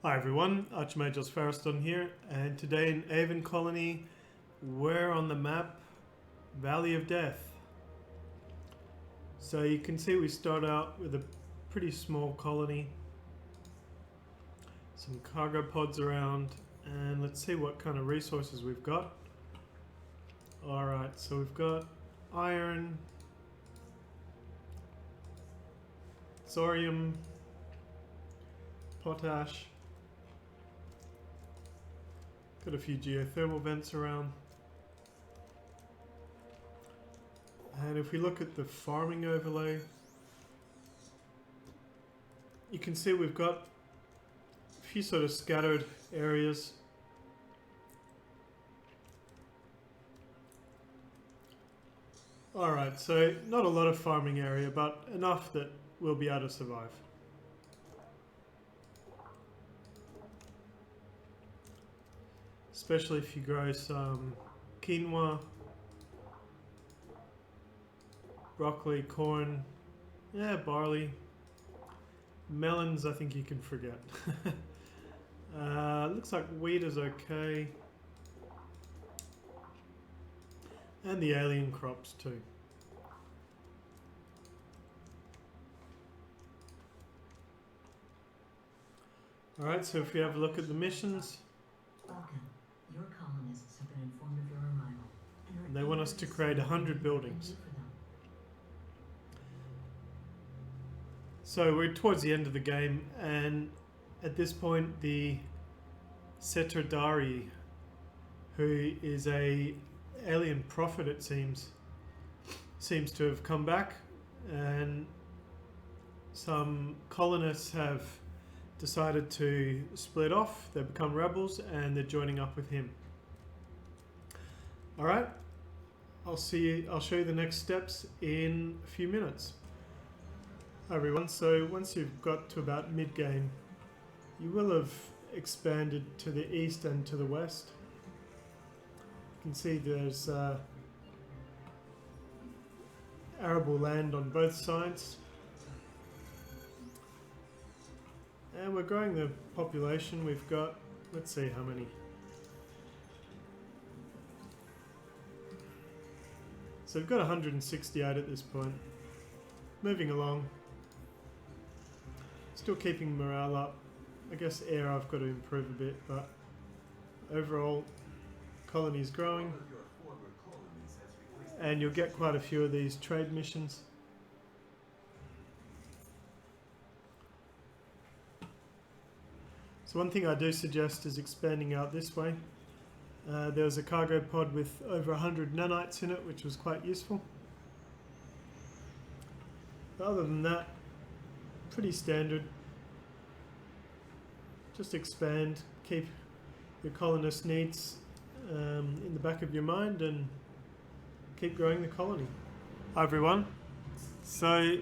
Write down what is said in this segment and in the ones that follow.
Hi everyone, Archmage's Fariston here, and today in Aven Colony, we're on the map Valley of Death. So you can see we start out with a pretty small colony, some cargo pods around, and let's see what kind of resources we've got. Alright, so we've got iron, thorium, potash. Got a few geothermal vents around. And if we look at the farming overlay, you can see we've got a few sort of scattered areas. Alright, so not a lot of farming area, but enough that we'll be able to survive. Especially if you grow some quinoa, broccoli, corn, barley, melons. I think you can forget. Looks like wheat is okay, and the alien crops too. Alright, so if we have a look at the missions. Welcome. Your colonists have been informed of your arrival. And they want us to create 100 buildings. So we're towards the end of the game, and at this point the Setardari, who is a alien prophet it seems to have come back, and some colonists have decided to split off. They've become rebels and they're joining up with him. Alright, I'll show you the next steps in a few minutes. Hi everyone, so once you've got to about mid-game, you will have expanded to the east and to the west. You can see there's arable land on both sides. And we're growing the population. We've got, let's see how many. So we've got 168 at this point. Moving along. Still keeping morale up. I guess air I've got to improve a bit, but overall, colony's growing. And you'll get quite a few of these trade missions. So one thing I do suggest is expanding out this way. There was a cargo pod with over 100 nanites in it, which was quite useful. But other than that, pretty standard. Just expand, keep your colonist needs in the back of your mind, and keep growing the colony. Hi everyone. So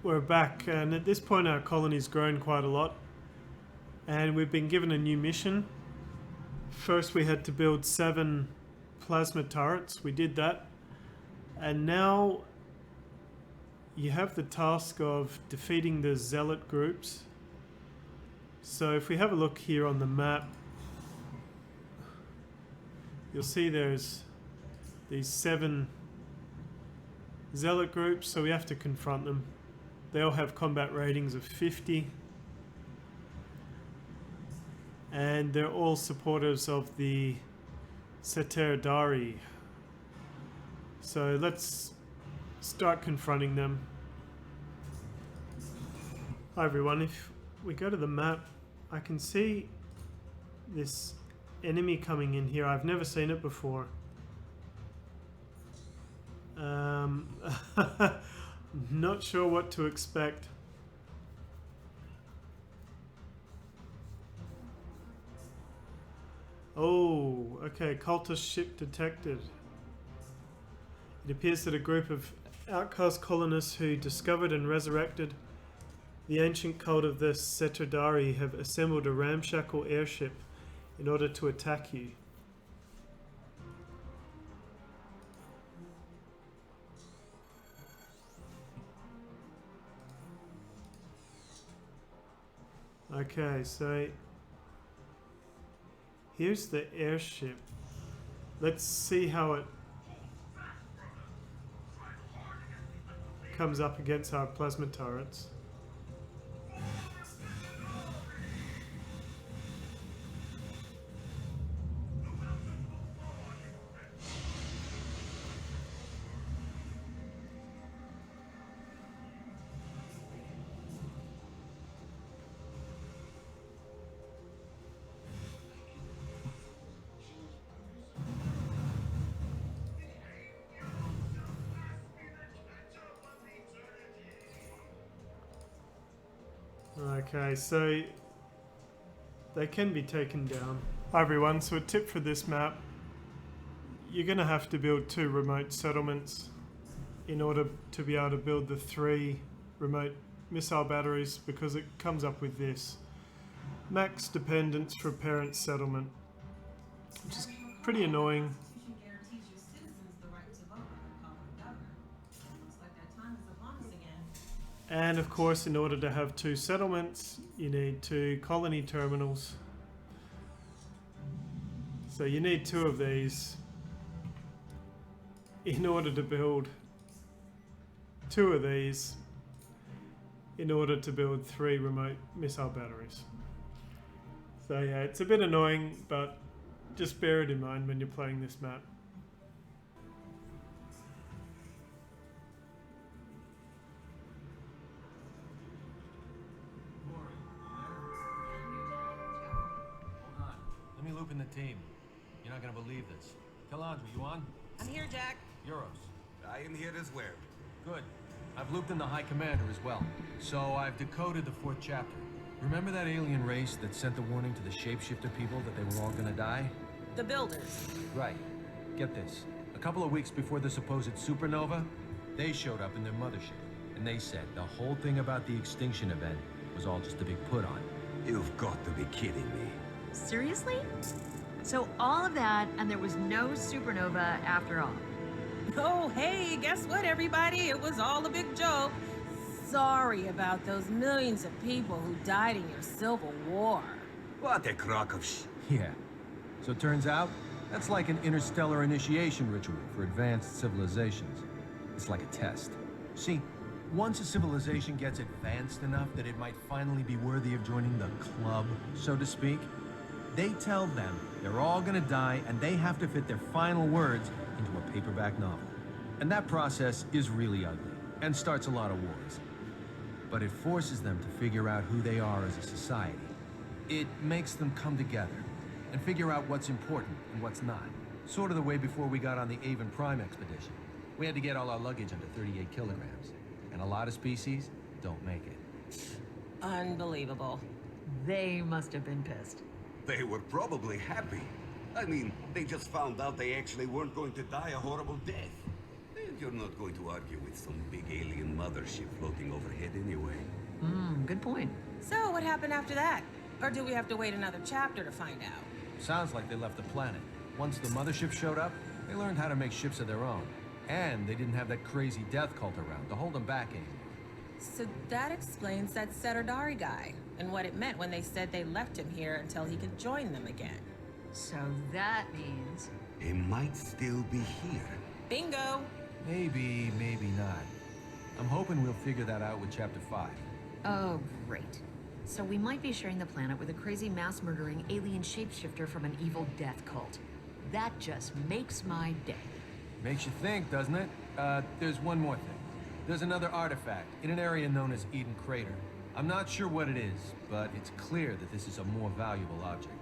we're back, and at this point our colony's grown quite a lot. And we've been given a new mission. First we had to build 7 plasma turrets. We did that. And now you have the task of defeating the zealot groups. So if we have a look here on the map, you'll see there's these 7 zealot groups, so we have to confront them. They all have combat ratings of 50. And they're all supporters of the Setardari. So let's start confronting them. Hi everyone, if we go to the map, I can see this enemy coming in here. I've never seen it before. Not sure what to expect. Oh, okay, cultist ship detected. It appears that a group of outcast colonists who discovered and resurrected the ancient cult of the Setardari have assembled a ramshackle airship in order to attack you. Okay, so Here's the airship. Let's see how it comes up against our plasma turrets. Okay, so they can be taken down. Hi everyone, so a tip for this map, you're going to have to build 2 remote settlements in order to be able to build the 3 remote missile batteries, because it comes up with this. Max dependence for parent settlement, which is pretty annoying. And of course, in order to have 2 settlements, you need 2 colony terminals. So you need 2 of these in order to build 2 of these in order to build 3 remote missile batteries. So yeah, it's a bit annoying, but just bear it in mind when you're playing this map. Let me loop in the team. You're not gonna believe this. Calandra, you on? I'm here, Jack. Euros. I am here as well. Good. I've looped in the High Commander as well. So I've decoded the 4th chapter. Remember that alien race that sent the warning to the shapeshifter people that they were all gonna die? The Builders. Right. Get this. A couple of weeks before the supposed supernova, they showed up in their mothership. And they said the whole thing about the extinction event was all just a big put-on. You've got to be kidding me. Seriously? So all of that, and there was no supernova after all? Oh, hey, guess what, everybody? It was all a big joke. Sorry about those millions of people who died in your Civil War. What a crock of Yeah. So it turns out, that's like an interstellar initiation ritual for advanced civilizations. It's like a test. See, once a civilization gets advanced enough that it might finally be worthy of joining the club, so to speak, they tell them they're all gonna die and they have to fit their final words into a paperback novel. And that process is really ugly and starts a lot of wars. But it forces them to figure out who they are as a society. It makes them come together and figure out what's important and what's not. Sort of the way before we got on the Aven Prime expedition. We had to get all our luggage under 38 kilograms. And a lot of species don't make it. Unbelievable. They must have been pissed. They were probably happy. I mean, they just found out they actually weren't going to die a horrible death. And you're not going to argue with some big alien mothership floating overhead anyway. Good point. So, what happened after that? Or do we have to wait another chapter to find out? Sounds like they left the planet. Once the mothership showed up, they learned how to make ships of their own. And they didn't have that crazy death cult around to hold them back anymore. So that explains that Setardari guy, and what it meant when they said they left him here until he could join them again. So that means... They might still be here. Bingo! Maybe, maybe not. I'm hoping we'll figure that out with Chapter 5. Oh, great. So we might be sharing the planet with a crazy mass-murdering alien shapeshifter from an evil death cult. That just makes my day. Makes you think, doesn't it? There's one more thing. There's another artifact in an area known as Eden Crater. I'm not sure what it is, but it's clear that this is a more valuable object.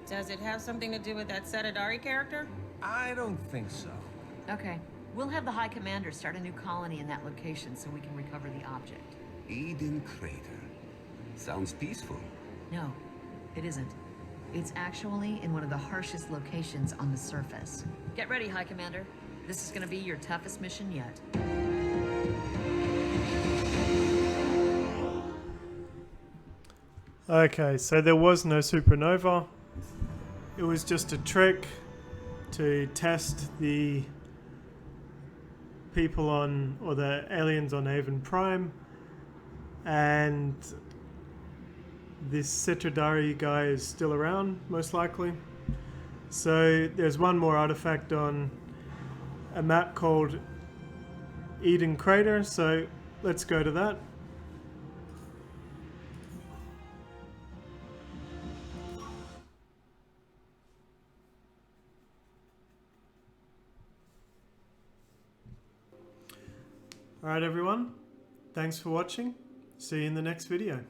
Does it have something to do with that Setardari character? I don't think so. Okay. We'll have the High Commander start a new colony in that location so we can recover the object. Eden Crater. Sounds peaceful. No, it isn't. It's actually in one of the harshest locations on the surface. Get ready, High Commander. This is gonna be your toughest mission yet. Okay, so there was no supernova. It was just a trick to test the people on, or the aliens on Aven Prime, and this Setardari guy is still around, most likely. So there's one more artifact on a map called Eden Crater, so let's go to that. Alright everyone, thanks for watching. See you in the next video.